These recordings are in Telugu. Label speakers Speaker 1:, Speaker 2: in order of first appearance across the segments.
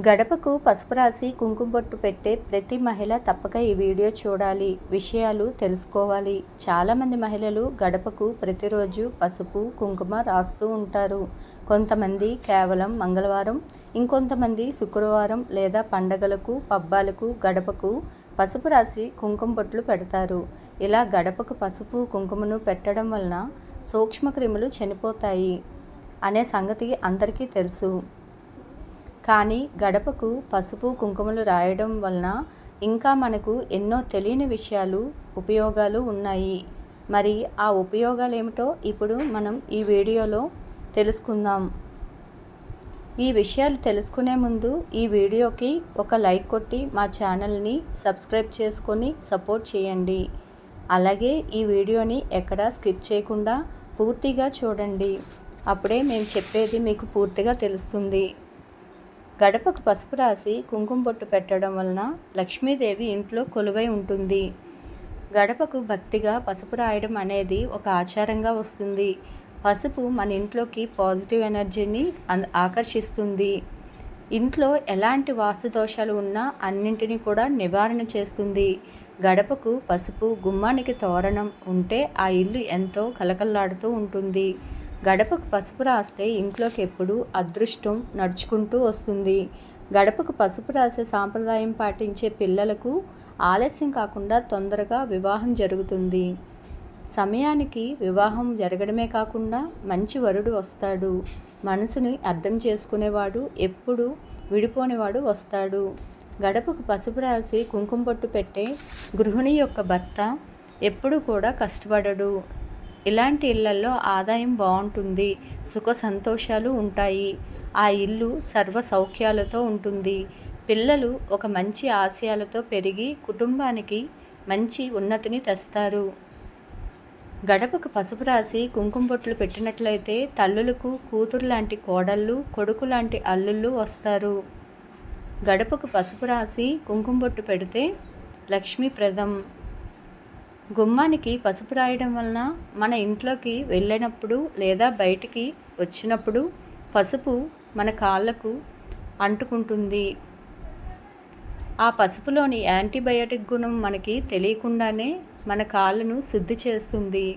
Speaker 1: గడపకు పసుపు రాసి కుంకుమ బొట్టు పెట్టే ప్రతి మహిళ తప్పక ఈ వీడియో చూడాలి, విషయాలు తెలుసుకోవాలి. చాలామంది మహిళలు గడపకు ప్రతిరోజు పసుపు కుంకుమ రాస్తూ ఉంటారు. కొంతమంది కేవలం మంగళవారం, ఇంకొంతమంది శుక్రవారం లేదా పండగలకు పబ్బాలకు గడపకు పసుపు రాసి కుంకుమ బొట్లు పెడతారు. ఇలా గడపకు పసుపు కుంకుమను పెట్టడం వలన సూక్ష్మక్రిములు చనిపోతాయి అనే సంగతి అందరికీ తెలుసు. కానీ గడపకు పసుపు కుంకుమలు రాయడం వలన ఇంకా మనకు ఎన్నో తెలియని విషయాలు, ఉపయోగాలు ఉన్నాయి. మరి ఆ ఉపయోగాలు ఏమిటో ఇప్పుడు మనం ఈ వీడియోలో తెలుసుకుందాం. ఈ విషయాలు తెలుసుకునే ముందు ఈ వీడియోకి ఒక లైక్ కొట్టి మా ఛానల్ని సబ్స్క్రైబ్ చేసుకొని సపోర్ట్ చేయండి. అలాగే ఈ వీడియోని ఎక్కడా స్కిప్ చేయకుండా పూర్తిగా చూడండి. అప్పుడే మేము చెప్పేది మీకు పూర్తిగా తెలుస్తుంది. గడపకు పసుపు రాసి కుంకుమ బొట్టు పెట్టడం వలన లక్ష్మీదేవి ఇంట్లో కొలువై ఉంటుంది. గడపకు భక్తిగా పసుపు రాయడం అనేది ఒక ఆచారంగా వస్తుంది. పసుపు మన ఇంట్లోకి పాజిటివ్ ఎనర్జీని ఆకర్షిస్తుంది. ఇంట్లో ఎలాంటి వాస్తు దోషాలు ఉన్నా అన్నింటినీ కూడా నివారణ చేస్తుంది. గడపకు పసుపు, గుమ్మానికి తోరణం ఉంటే ఆ ఇల్లు ఎంతో కలకల్లాడుతూ ఉంటుంది. గడపకు పసుపు రాస్తే ఇంట్లోకి ఎప్పుడు అదృష్టం నడుచుకుంటూ వస్తుంది. గడపకు పసుపు రాసే సాంప్రదాయం పాటించే పిల్లలకు ఆలస్యం కాకుండా తొందరగా వివాహం జరుగుతుంది. సమయానికి వివాహం జరగడమే కాకుండా మంచి వరుడు వస్తాడు. మనసుని అర్థం చేసుకునేవాడు, ఎప్పుడు విడిపోనివాడు వస్తాడు. గడపకు పసుపు రాసి కుంకుమ బొట్టు పెట్టే గృహిణి యొక్క భర్త ఎప్పుడు కూడా కష్టపడడు. ఇలాంటి ఇళ్లలో ఆదాయం బాగుంటుంది, సుఖ సంతోషాలు ఉంటాయి. ఆ ఇల్లు సర్వ సౌఖ్యాలతో ఉంటుంది. పిల్లలు ఒక మంచి ఆశయాలతో పెరిగి కుటుంబానికి మంచి ఉన్నతిని తెస్తారు. గడపకు పసుపు రాసి కుంకుమ బొట్లు పెట్టినట్లయితే తల్లులకు కూతురు లాంటి కోడళ్ళు, కొడుకు లాంటి అల్లుళ్ళు వస్తారు. గడపకు పసుపు రాసి కుంకుమ బొట్టు పెడితే లక్ష్మీప్రదం. గుమ్మానికి పసుపు రాయడం వలన మన ఇంట్లోకి వెళ్ళినప్పుడు లేదా బయటికి వచ్చినప్పుడు పసుపు మన కాళ్ళకు అంటుకుంటుంది. ఆ పసుపులోని యాంటీబయాటిక్ గుణం మనకి తెలియకుండానే మన కాళ్ళను శుద్ధి చేస్తుంది.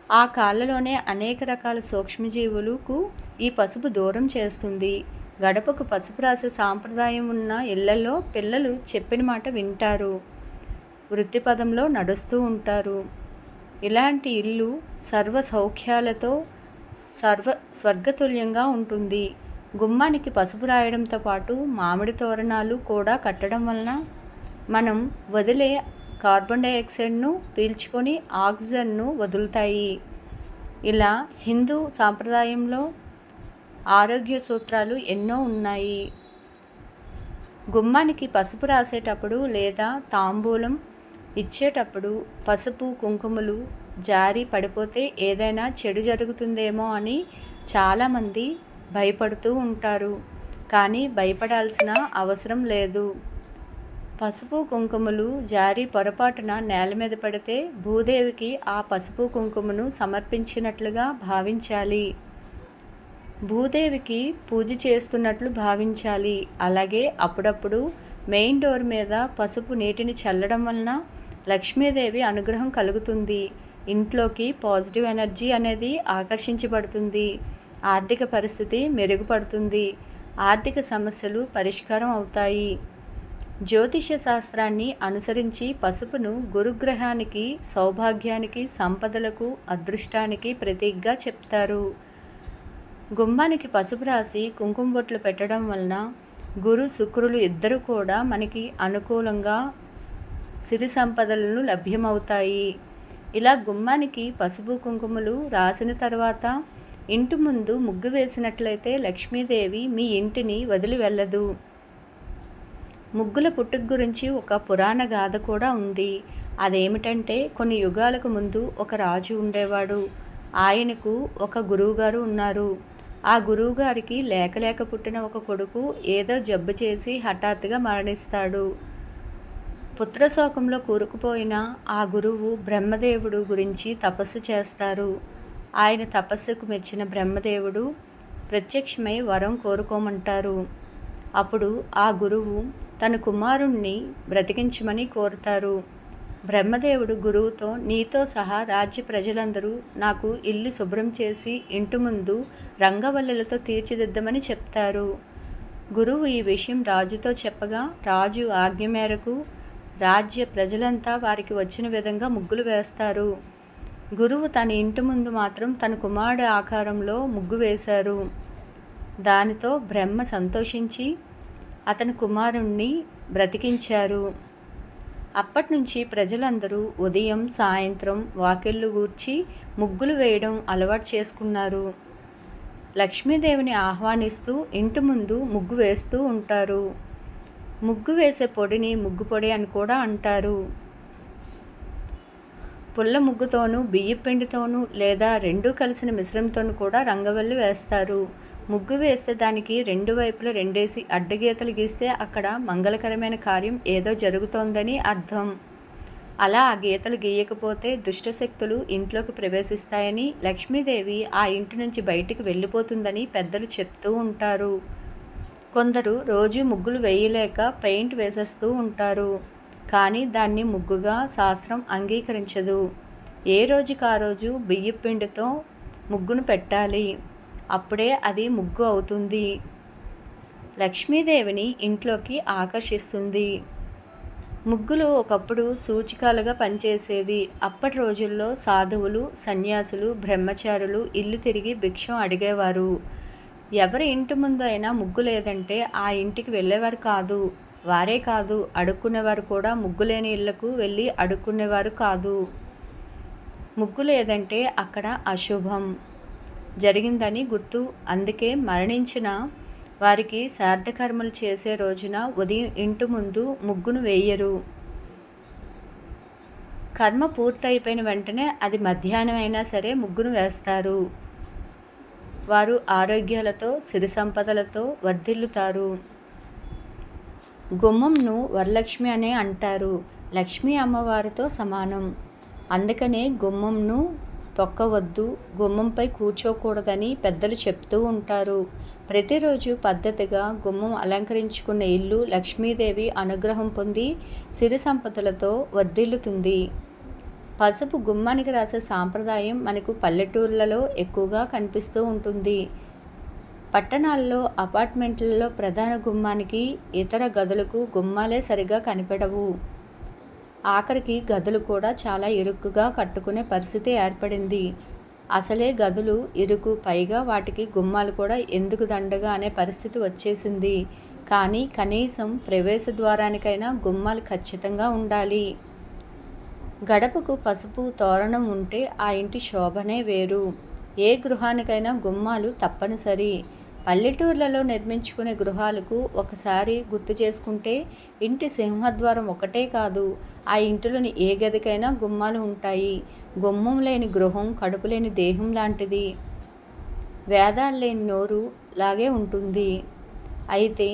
Speaker 1: ఆ కాళ్ళలోనే అనేక రకాల సూక్ష్మజీవులకు ఈ పసుపు దూరం చేస్తుంది. గడపకు పసుపు రాసే సాంప్రదాయం ఉన్న ఇళ్లలో పిల్లలు చెప్పిన మాట వింటారు, వృత్తిపదంలో నడుస్తూ ఉంటారు. ఇలాంటి ఇల్లు సర్వ సౌఖ్యాలతో స్వర్గతుల్యంగా ఉంటుంది. గుమ్మానికి పసుపు రాయడంతో పాటు మామిడి తోరణాలు కూడా కట్టడం వలన మనం వదిలే కార్బన్ డైఆక్సైడ్ను పీల్చుకొని ఆక్సిజన్ను వదులుతాయి. ఇలా హిందూ సాంప్రదాయంలో ఆరోగ్య సూత్రాలు ఎన్నో ఉన్నాయి. గుమ్మానికి పసుపు రాసేటప్పుడు లేదా తాంబూలం ఇచ్చేటప్పుడు పసుపు కుంకుమలు జారి పడిపోతే ఏదైనా చెడు జరుగుతుందేమో అని చాలామంది భయపడుతూ ఉంటారు. కానీ భయపడాల్సిన అవసరం లేదు. పసుపు కుంకుమలు జారి పొరపాటున నేల మీద పడితే భూదేవికి ఆ పసుపు కుంకుమను సమర్పించినట్లుగా భావించాలి. భూదేవికి పూజ చేస్తున్నట్లు భావించాలి. అలాగే అప్పుడప్పుడు మెయిన్ డోర్ మీద పసుపు నీటిని చల్లడం వలన లక్ష్మీదేవి అనుగ్రహం కలుగుతుంది. ఇంట్లోకి పాజిటివ్ ఎనర్జీ అనేది ఆకర్షించబడుతుంది. ఆర్థిక పరిస్థితి మెరుగుపడుతుంది. ఆర్థిక సమస్యలు పరిష్కారం అవుతాయి. జ్యోతిష శాస్త్రాన్ని అనుసరించి పసుపును గురుగ్రహానికి, సౌభాగ్యానికి, సంపదలకు, అదృష్టానికి ప్రతీకగా చెప్తారు. గుమ్మానికి పసుపు రాసి కుంకుమ బొట్లు పెట్టడం వలన గురు శుక్రులు ఇద్దరు కూడా మనకి అనుకూలంగా సిరి సంపదలను లభ్యమవుతాయి. ఇలా గుమ్మానికి పసుపు కుంకుమలు రాసిన తర్వాత ఇంటి ముందు ముగ్గు వేసినట్లయితే లక్ష్మీదేవి మీ ఇంటిని వదిలి వెళ్ళదు. ముగ్గుల పుట్టుక గురించి ఒక పురాణ గాథ కూడా ఉంది. అదేమిటంటే కొన్ని యుగాలకు ముందు ఒక రాజు ఉండేవాడు. ఆయనకు ఒక గురువుగారు ఉన్నారు. ఆ గురువుగారికి లేక పుట్టిన ఒక కొడుకు ఏదో జబ్బు చేసి హఠాత్తుగా మరణిస్తాడు. పుత్రశోకంలో కూరుకుపోయిన ఆ గురువు బ్రహ్మదేవుడు గురించి తపస్సు చేస్తారు. ఆయన తపస్సుకు మెచ్చిన బ్రహ్మదేవుడు ప్రత్యక్షమై వరం కోరుకోమంటారు. అప్పుడు ఆ గురువు తన కుమారుణ్ణి బ్రతికించమని కోరుతారు. బ్రహ్మదేవుడు గురువుతో, నీతో సహా రాజ్య ప్రజలందరూ నాకు ఇల్లు శుభ్రం చేసి ఇంటి ముందు రంగవల్లులతో తీర్చిదిద్దమని చెప్తారు. గురువు ఈ విషయం రాజుతో చెప్పగా రాజు ఆజ్ఞ మేరకు రాజ్య ప్రజలంతా వారికి వచ్చిన విధంగా ముగ్గులు వేస్తారు. గురువు తన ఇంటి ముందు మాత్రం తన కుమారుడి ఆకారంలో ముగ్గు వేశారు. దానితో బ్రహ్మ సంతోషించి అతని కుమారుణ్ణి బ్రతికించారు. అప్పటినుంచి ప్రజలందరూ ఉదయం సాయంత్రం వాకిళ్ళు ఊడ్చి ముగ్గులు వేయడం అలవాటు చేసుకున్నారు. లక్ష్మీదేవిని ఆహ్వానిస్తూ ఇంటి ముందు ముగ్గు వేస్తూ ఉంటారు. ముగ్గు వేసే పొడిని ముగ్గు పొడి అని కూడా అంటారు. పుల్ల ముగ్గుతోనూ బియ్యపు పిండితోనూ లేదా రెండూ కలిసిన మిశ్రమంతోనూ కూడా రంగవల్లి వేస్తారు. ముగ్గు వేస్తే దానికి రెండు వైపులా రెండేసి అడ్డగీతలు గీస్తే అక్కడ మంగళకరమైన కార్యం ఏదో జరుగుతోందని అర్థం. అలా ఆ గీతలు గీయకపోతే దుష్టశక్తులు ఇంట్లోకి ప్రవేశిస్తాయని, లక్ష్మీదేవి ఆ ఇంటి నుంచి బయటికి వెళ్ళిపోతుందని పెద్దలు చెప్తూ ఉంటారు. కొందరు రోజు ముగ్గులు వేయలేక పెయింట్ వేసేస్తూ ఉంటారు. కానీ దాన్ని ముగ్గుగా శాస్త్రం అంగీకరించదు. ఏ రోజుకి ఆ రోజు బియ్యపు పిండితో ముగ్గును పెట్టాలి. అప్పుడే అది ముగ్గు అవుతుంది. లక్ష్మీదేవిని ఇంట్లోకి ఆకర్షిస్తుంది. ముగ్గులు ఒకప్పుడు సూచికలుగా పనిచేసేది. అప్పటి రోజుల్లో సాధువులు, సన్యాసులు, బ్రహ్మచారులు ఇల్లు తిరిగి భిక్షం అడిగేవారు. ఎవరి ఇంటి ముందు అయినా ముగ్గు లేదంటే ఆ ఇంటికి వెళ్ళేవారు కాదు. వారే కాదు, అడుక్కునేవారు కూడా ముగ్గులేని ఇళ్లకు వెళ్ళి అడుక్కునేవారు కాదు. ముగ్గు లేదంటే అక్కడ అశుభం జరిగిందని గుర్తు. అందుకే మరణించిన వారికి శ్రాద్ధకర్మలు చేసే రోజున ఉదయం ఇంటి ముందు ముగ్గును వేయరు. కర్మ పూర్తయిపోయిన వెంటనే అది మధ్యాహ్నం అయినా సరే ముగ్గును వేస్తారు. వారు ఆరోగ్యాలతో సిరి సంపదలతో వర్ధిల్లుతారు. గుమ్మంను వరలక్ష్మి అనే అంటారు. లక్ష్మీ అమ్మవారితో సమానం. అందుకనే గుమ్మంను తొక్కవద్దు, గుమ్మంపై కూర్చోకూడదని పెద్దలు చెప్తూ ఉంటారు. ప్రతిరోజు పద్ధతిగా గుమ్మం అలంకరించుకున్న ఇల్లు లక్ష్మీదేవి అనుగ్రహం పొంది సిరి సంపదలతో వర్ధిల్లుతుంది. పసుపు గుమ్మానికి రాసే సాంప్రదాయం మనకు పల్లెటూర్లలో ఎక్కువగా కనిపిస్తూ ఉంటుంది. పట్టణాల్లో అపార్ట్మెంట్లలో ప్రధాన గుమ్మానికి ఇతర గదులకు గుమ్మాలే సరిగా కనిపెడవు. ఆఖరికి గదులు కూడా చాలా ఇరుకుగా కట్టుకునే పరిస్థితి ఏర్పడింది. అసలే గదులు ఇరుకు, పైగా వాటికి గుమ్మాలు కూడా ఎందుకు దండగా అనే పరిస్థితి వచ్చేసింది. కానీ కనీసం ప్రవేశ ద్వారానికైనా గుమ్మాలు ఖచ్చితంగా ఉండాలి. గడపకు పసుపు తోరణం ఉంటే ఆ ఇంటి శోభనే వేరు. ఏ గృహానికైనా గుమ్మాలు తప్పనిసరి. పల్లెటూర్లలో నిర్మించుకునే గృహాలకు ఒకసారి గుర్తు చేసుకుంటే ఇంటి సింహద్వారం ఒకటే కాదు, ఆ ఇంటిలోని ఏ గదికైనా గుమ్మాలు ఉంటాయి. గుమ్మం లేని గృహం కడుపు లేని దేహం లాంటిది. వేదాలు లేని నోరు లాగే ఉంటుంది. అయితే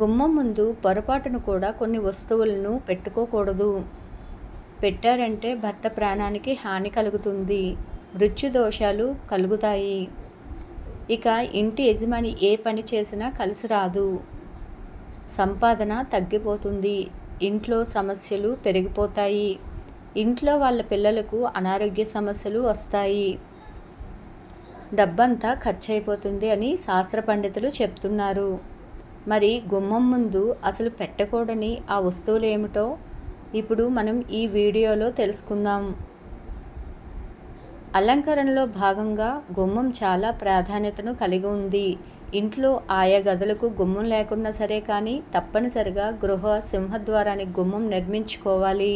Speaker 1: గుమ్మం ముందు పొరపాటును కూడా కొన్ని వస్తువులను పెట్టుకోకూడదు. పెట్టారంటే భర్త ప్రాణానికి హాని కలుగుతుంది. మృత్యు దోషాలు కలుగుతాయి. ఇక ఇంటి యజమాని ఏ పని చేసినా కలిసి రాదు. సంపాదన తగ్గిపోతుంది. ఇంట్లో సమస్యలు పెరిగిపోతాయి. ఇంట్లో వాళ్ళ పిల్లలకు అనారోగ్య సమస్యలు వస్తాయి. డబ్బంతా ఖర్చయిపోతుంది అని శాస్త్ర పండితులు చెప్తున్నారు. మరి గుమ్మం ముందు అసలు పెట్టకూడని ఆ వస్తువులు ఏమిటో ఇప్పుడు మనం ఈ వీడియోలో తెలుసుకుందాం. అలంకరణలో భాగంగా గుమ్మం చాలా ప్రాధాన్యతను కలిగి ఉంది. ఇంట్లో ఆయా గదులకు గుమ్మం లేకున్నా సరే కానీ తప్పనిసరిగా గృహ సింహద్వారానికి గుమ్మం నిర్మించుకోవాలి.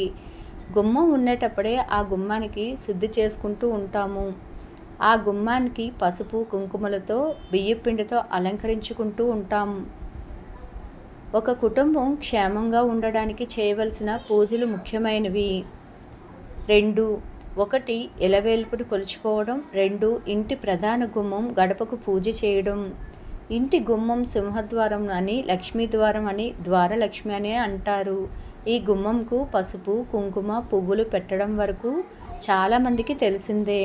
Speaker 1: గుమ్మం ఉండేటప్పుడే ఆ గుమ్మానికి శుద్ధి చేసుకుంటూ ఉంటాము. ఆ గుమ్మానికి పసుపు కుంకుమలతో బియ్యపు పిండితో అలంకరించుకుంటూ ఉంటాం. ఒక కుటుంబం క్షేమంగా ఉండడానికి చేయవలసిన పూజలు ముఖ్యమైనవి. 2. 1. ఇలవేల్పుని కొలుచుకోవడం. 2. ఇంటి ప్రధాన గుమ్మం గడపకు పూజ చేయడం. ఇంటి గుమ్మం సింహద్వారం అని, లక్ష్మీ ద్వారం అని, ద్వారలక్ష్మి అని అంటారు. ఈ గుమ్మంకు పసుపు కుంకుమ పువ్వులు పెట్టడం వరకు చాలామందికి తెలిసిందే.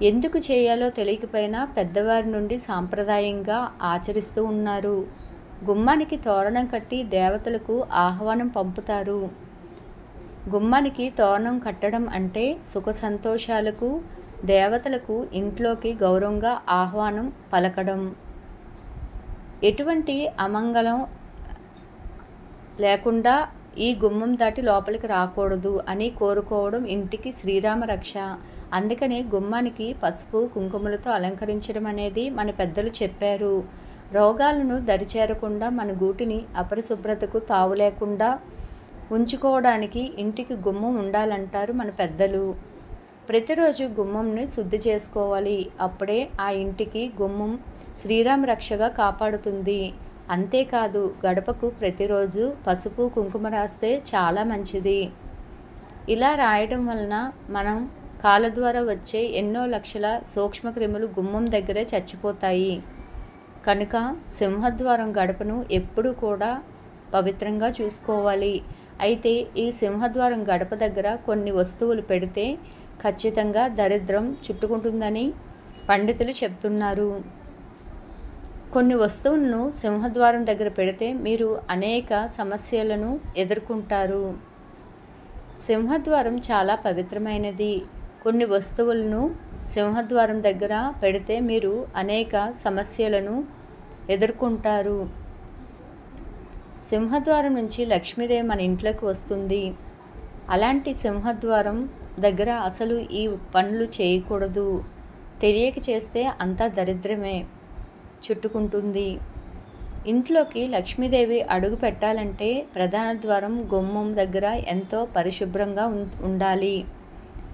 Speaker 1: ఎందుకు చేయాలో తెలియకపోయినా పెద్దవారి నుండి సాంప్రదాయంగా ఆచరిస్తూ ఉన్నారు. గుమ్మానికి తోరణం కట్టి దేవతలకు ఆహ్వానం పంపుతారు. గుమ్మానికి తోరణం కట్టడం అంటే సుఖ సంతోషాలకు, దేవతలకు ఇంట్లోకి గౌరవంగా ఆహ్వానం పలకడం. ఎటువంటి అమంగళం లేకుండా ఈ గుమ్మం దాటి లోపలికి రాకూడదు అని కోరుకోవడం ఇంటికి శ్రీరామ రక్ష. అందుకనే గుమ్మానికి పసుపు కుంకుమలతో అలంకరించడం అనేది మన పెద్దలు చెప్పారు. రోగాలను దరిచేరకుండా మన గూటిని అపరిశుభ్రతకు తావు లేకుండా ఉంచుకోవడానికి ఇంటికి గుమ్మం ఉండాలంటారు మన పెద్దలు. ప్రతిరోజు గుమ్మంని శుద్ధి చేసుకోవాలి. అప్పుడే ఆ ఇంటికి గుమ్మం శ్రీరామ రక్షగా కాపాడుతుంది. అంతేకాదు గడపకు ప్రతిరోజు పసుపు కుంకుమ రాస్తే చాలా మంచిది. ఇలా రాయడం వలన మనం కాళ్ళ ద్వారా వచ్చే ఎన్నో లక్షల సూక్ష్మక్రిములు గుమ్మం దగ్గరే చచ్చిపోతాయి. కనుక సింహద్వారం గడపను ఎప్పుడూ కూడా పవిత్రంగా చూసుకోవాలి. అయితే ఈ సింహద్వారం గడప దగ్గర కొన్ని వస్తువులు పెడితే ఖచ్చితంగా దరిద్రం చుట్టుకుంటుందని పండితులు చెప్తున్నారు. కొన్ని వస్తువులను సింహద్వారం దగ్గర పెడితే మీరు అనేక సమస్యలను ఎదుర్కొంటారు. సింహద్వారం చాలా పవిత్రమైనది. కొన్ని వస్తువులను సింహద్వారం దగ్గర పెడితే మీరు అనేక సమస్యలను ఎదుర్కొంటారు. సింహద్వారం నుంచి లక్ష్మీదేవి మన ఇంట్లోకి వస్తుంది. అలాంటి సింహద్వారం దగ్గర అసలు ఈ పనులు చేయకూడదు. తెలియక చేస్తే అంతా దరిద్రమే చుట్టుకుంటుంది. ఇంట్లోకి లక్ష్మీదేవి అడుగు పెట్టాలంటే ప్రధాన ద్వారం గుమ్మం దగ్గర ఎంతో పరిశుభ్రంగా ఉండాలి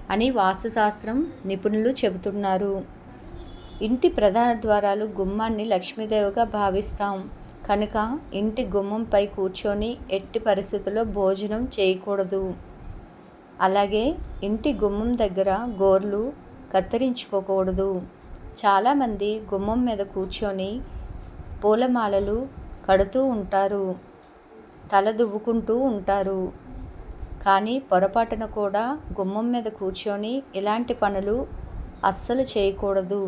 Speaker 1: అని వాస్తుశాస్త్రం నిపుణులు చెబుతున్నారు. ఇంటి ప్రధాన ద్వారాలు గుమ్మాన్ని లక్ష్మీదేవిగా భావిస్తాం. కనుక ఇంటి గుమ్మంపై కూర్చొని ఎట్టి పరిస్థితుల్లో భోజనం చేయకూడదు. అలాగే ఇంటి గుమ్మం దగ్గర గోర్లు కత్తిరించుకోకూడదు. చాలామంది గుమ్మం మీద కూర్చొని పూలమాలలు కడుతూ ఉంటారు, తల దువ్వుకుంటూ ఉంటారు. కానీ పొరపాటున కూడా గుమ్మం మీద కూర్చొని ఇలాంటి పనులు అస్సలు చేయకూడదు.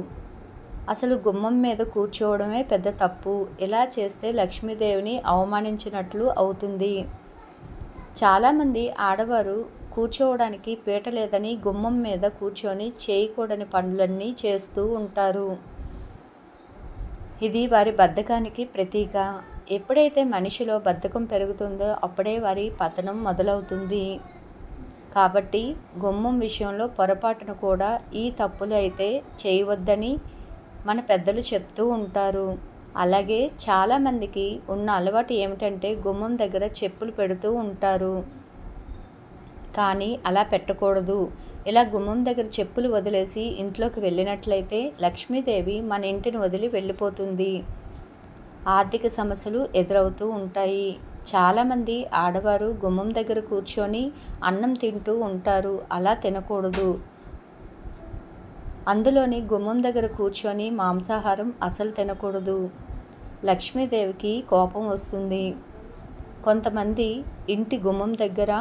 Speaker 1: అసలు గుమ్మం మీద కూర్చోవడమే పెద్ద తప్పు. ఇలా చేస్తే లక్ష్మీదేవిని అవమానించినట్లు అవుతుంది. చాలామంది ఆడవారు కూర్చోవడానికి పీట లేదని గుమ్మం మీద కూర్చొని చేయకూడని పనులన్నీ చేస్తూ ఉంటారు. ఇది వారి బద్ధకానికి ప్రతీక. ఎప్పుడైతే మనిషిలో బద్ధకం పెరుగుతుందో అప్పుడే వారి పతనం మొదలవుతుంది. కాబట్టి గుమ్మం విషయంలో పొరపాటున కూడా ఈ తప్పులు అయితే చేయవద్దని మన పెద్దలు చెప్తూ ఉంటారు. అలాగే చాలామందికి ఉన్న అలవాటు ఏమిటంటే గుమ్మం దగ్గర చెప్పులు పెడుతూ ఉంటారు. కానీ అలా పెట్టకూడదు. ఇలా గుమ్మం దగ్గర చెప్పులు వదిలేసి ఇంట్లోకి వెళ్ళినట్లయితే లక్ష్మీదేవి మన ఇంటిని వదిలి వెళ్ళిపోతుంది. ఆర్థిక సమస్యలు ఎదురవుతూ ఉంటాయి. చాలామంది ఆడవారు గుమ్మం దగ్గర కూర్చొని అన్నం తింటూ ఉంటారు. అలా తినకూడదు. అందులోని గుమ్మం దగ్గర కూర్చొని మాంసాహారం అసలు తినకూడదు. లక్ష్మీదేవికి కోపం వస్తుంది. కొంతమంది ఇంటి గుమ్మం దగ్గర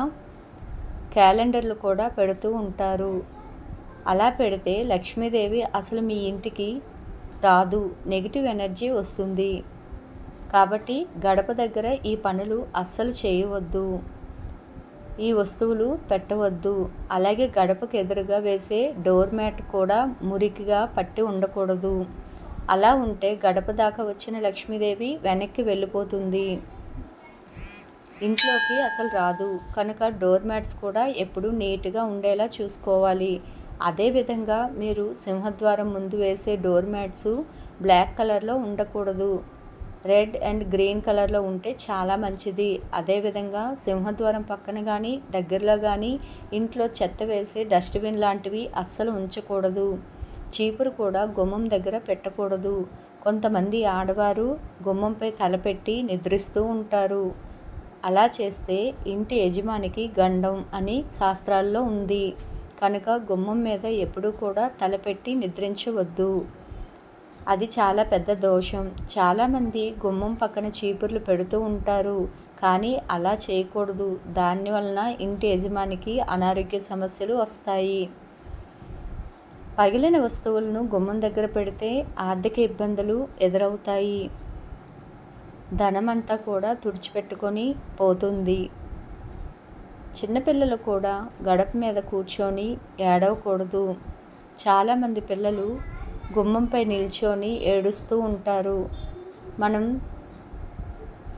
Speaker 1: క్యాలెండర్లు కూడా పెడుతూ ఉంటారు. అలా పెడితే లక్ష్మీదేవి అసలు మీ ఇంటికి రాదు, నెగిటివ్ ఎనర్జీ వస్తుంది. కాబట్టి గడప దగ్గర ఈ పనులు అస్సలు చేయవద్దు. ఈ వస్తువులు పెట్టవద్దు. అలాగే గడపకు ఎదురుగా వేసే డోర్ మ్యాట్ కూడా మురికిగా పట్టి ఉండకూడదు. అలా ఉంటే గడప దాకా వచ్చిన లక్ష్మీదేవి వెనక్కి వెళ్ళిపోతుంది, ఇంట్లోకి అసలు రాదు. కనుక డోర్ మ్యాట్స్ కూడా ఎప్పుడూ నీట్గా ఉండేలా చూసుకోవాలి. అదేవిధంగా మీరు సింహద్వారం ముందు వేసే డోర్ మ్యాట్స్ బ్లాక్ కలర్లో ఉండకూడదు. రెడ్ అండ్ గ్రీన్ కలర్లో ఉంటే చాలా మంచిది. అదేవిధంగా సింహద్వారం పక్కన కానీ దగ్గరలో కానీ ఇంట్లో చెత్త వేసే డస్ట్బిన్ లాంటివి అస్సలు ఉంచకూడదు. చీపురు కూడా గుమ్మం దగ్గర పెట్టకూడదు. కొంతమంది ఆడవారు గుమ్మంపై తలపెట్టి నిద్రిస్తూ ఉంటారు. అలా చేస్తే ఇంటి యజమానికి గండం అని శాస్త్రాల్లో ఉంది. కనుక గుమ్మం మీద ఎప్పుడూ కూడా తలపెట్టి నిద్రించవద్దు. అది చాలా పెద్ద దోషం. చాలామంది గుమ్మం పక్కన చీపుర్లు పెడుతూ ఉంటారు. కానీ అలా చేయకూడదు. దానివలన ఇంటి యజమానికి అనారోగ్య సమస్యలు వస్తాయి. పగిలిన వస్తువులను గుమ్మం దగ్గర పెడితే ఆర్థిక ఇబ్బందులు ఎదురవుతాయి. ధనమంతా కూడా తుడిచిపెట్టుకొని పోతుంది. చిన్నపిల్లలు కూడా గడప మీద కూర్చొని ఏడవకూడదు. చాలామంది పిల్లలు గుమ్మంపై నిల్చొని ఏడుస్తూ ఉంటారు. మనం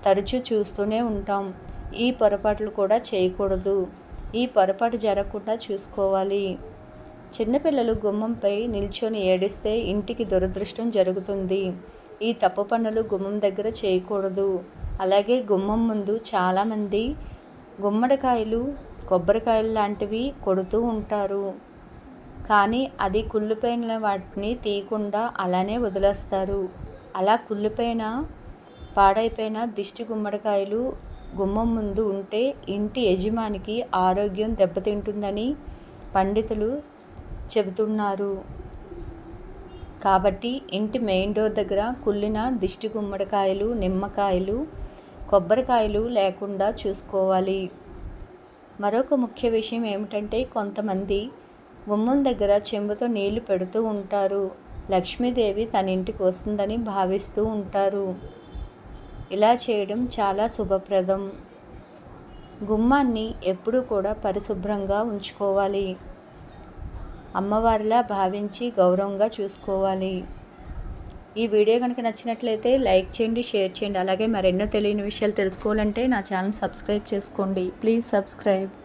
Speaker 1: తరచూ చూస్తూనే ఉంటాం. ఈ పొరపాట్లు కూడా చేయకూడదు. ఈ పొరపాటు జరగకుండా చూసుకోవాలి. చిన్నపిల్లలు గుమ్మంపై నిల్చొని ఏడిస్తే ఇంటికి దురదృష్టం జరుగుతుంది. ఈ తప్పు పనులు గుమ్మం దగ్గర చేయకూడదు. అలాగే గుమ్మం ముందు చాలామంది గుమ్మడికాయలు, కొబ్బరికాయలు లాంటివి కొడుతూ ఉంటారు. కానీ అది కుళ్ళిపోయిన వాటిని తీయకుండా అలానే వదిలేస్తారు. అలా కుళ్ళిపోయిన, పాడైపోయిన దిష్టి గుమ్మడికాయలు గుమ్మం ముందు ఉంటే ఇంటి యజమానికి ఆరోగ్యం దెబ్బతింటుందని పండితులు చెబుతున్నారు. కాబట్టి ఇంటి మెయిన్ డోర్ దగ్గర కుళ్ళిన దిష్టి గుమ్మడికాయలు, నిమ్మకాయలు, కొబ్బరికాయలు లేకుండా చూసుకోవాలి. మరొక ముఖ్య విషయం ఏమిటంటే, కొంతమంది గుమ్మం దగ్గర చెంబుతో నీళ్లు పెడుతూ ఉంటారు. లక్ష్మీదేవి తన ఇంటికి వస్తుందని భావిస్తూ ఉంటారు. ఇలా చేయడం చాలా శుభప్రదం. గుమ్మాన్ని ఎప్పుడూ కూడా పరిశుభ్రంగా ఉంచుకోవాలి. అమ్మవారిలా భావించి గౌరవంగా చూసుకోవాలి. ఈ వీడియో కనుక నచ్చినట్లయితే లైక్ చేయండి, షేర్ చేయండి. అలాగే మరెన్నో తెలియని విషయాలు తెలుసుకోవాలంటే నా ఛానల్ సబ్స్క్రైబ్ చేసుకోండి. Please subscribe.